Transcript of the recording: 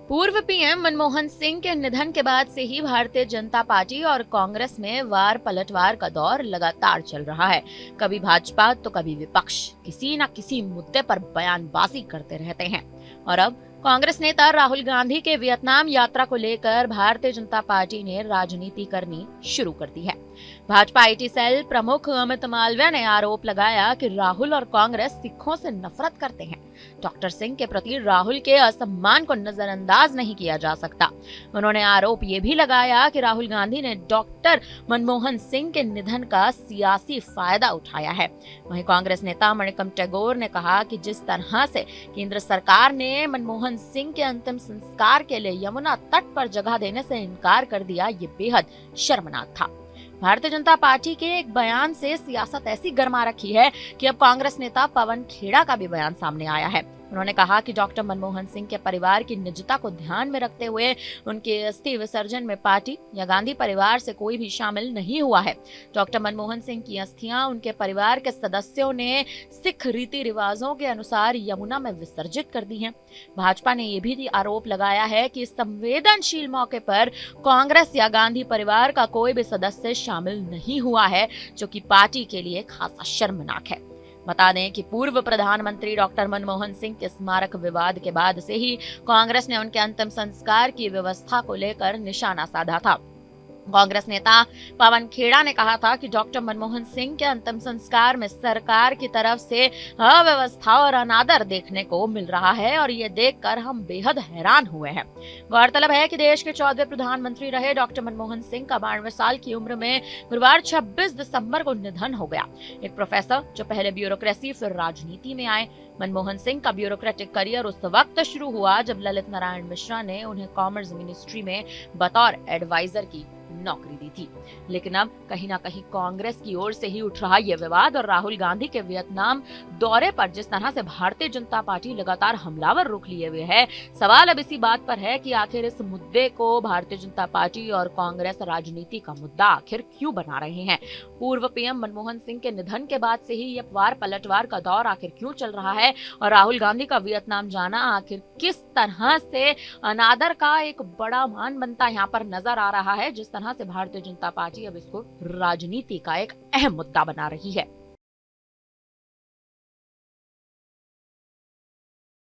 पूर्व पीएम मनमोहन सिंह के निधन के बाद से ही भारतीय जनता पार्टी और कांग्रेस में वार पलटवार का दौर लगातार चल रहा है। कभी भाजपा तो कभी विपक्ष किसी न किसी मुद्दे पर बयानबाजी करते रहते हैं। और अब कांग्रेस नेता राहुल गांधी के वियतनाम यात्रा को लेकर भारतीय जनता पार्टी ने राजनीति करनी शुरू कर दी है। भाजपा आईटी सेल प्रमुख अमित मालवीय ने आरोप लगाया कि राहुल और कांग्रेस सिखों से नफरत करते हैं। डॉक्टर सिंह के प्रति राहुल के असम्मान को नजरअंदाज नहीं किया जा सकता। उन्होंने आरोप ये भी लगाया कि राहुल गांधी ने डॉक्टर मनमोहन सिंह के निधन का सियासी फायदा उठाया है। वहीं कांग्रेस नेता मणिकम टैगोर ने कहा कि जिस तरह से केंद्र सरकार ने मनमोहन सिंह के अंतिम संस्कार के लिए यमुना तट पर जगह देने से इनकार कर दिया, ये बेहद शर्मनाक था। भारतीय जनता पार्टी के एक बयान से सियासत ऐसी गर्मा रखी है कि अब कांग्रेस नेता पवन खेड़ा का भी बयान सामने आया है। उन्होंने कहा कि डॉक्टर मनमोहन सिंह के परिवार की निजता को ध्यान में रखते हुए उनके अस्थि विसर्जन में पार्टी या गांधी परिवार से कोई भी शामिल नहीं हुआ है। डॉक्टर मनमोहन सिंह की अस्थियां उनके परिवार के सदस्यों ने सिख रीति रिवाजों के अनुसार यमुना में विसर्जित कर दी हैं। भाजपा ने यह भी आरोप लगाया है कि इस संवेदनशील मौके पर कांग्रेस या गांधी परिवार का कोई भी सदस्य शामिल नहीं हुआ है, जो कि पार्टी के लिए खासा शर्मनाक है। बता दें कि पूर्व प्रधानमंत्री डॉक्टर मनमोहन सिंह के स्मारक विवाद के बाद से ही कांग्रेस ने उनके अंतिम संस्कार की व्यवस्था को लेकर निशाना साधा था। कांग्रेस नेता पवन खेड़ा ने कहा था कि डॉक्टर मनमोहन सिंह के अंतिम संस्कार में सरकार की तरफ से अव्यवस्था और अनादर देखने को मिल रहा है और ये देखकर हम बेहद हैरान हुए हैं। गौरतलब है कि देश के 14वें प्रधानमंत्री रहे डॉक्टर मनमोहन सिंह का 92 साल की उम्र में गुरुवार 26 दिसंबर को निधन हो गया। एक प्रोफेसर जो पहले ब्यूरोक्रेसी फिर राजनीति में आए। मनमोहन सिंह का ब्यूरोक्रेटिक करियर उस वक्त शुरू हुआ जब ललित नारायण मिश्रा ने उन्हें कॉमर्स मिनिस्ट्री में बतौर एडवाइजर की नौकरी दी थी। लेकिन अब कहीं ना कहीं कांग्रेस की ओर से ही उठ रहा यह विवाद और राहुल गांधी के वियतनाम दौरे पर जिस तरह से भारतीय जनता पार्टी लगातार हमलावर रुख लिए हुए है, सवाल अब इसी बात पर है कि आखिर इस मुद्दे को भारतीय जनता पार्टी और कांग्रेस राजनीति का मुद्दा आखिर क्यों बना रहे हैं। पूर्व पीएम मनमोहन सिंह के निधन के बाद से ही यह वार पलटवार का दौर आखिर क्यों चल रहा है और राहुल गांधी का वियतनाम जाना आखिर किस तरह से अनादर का एक बड़ा मान बनता यहाँ पर नजर आ रहा है, जिस तरह से भारतीय जनता पार्टी अब इसको राजनीति का एक अहम मुद्दा बना रही है।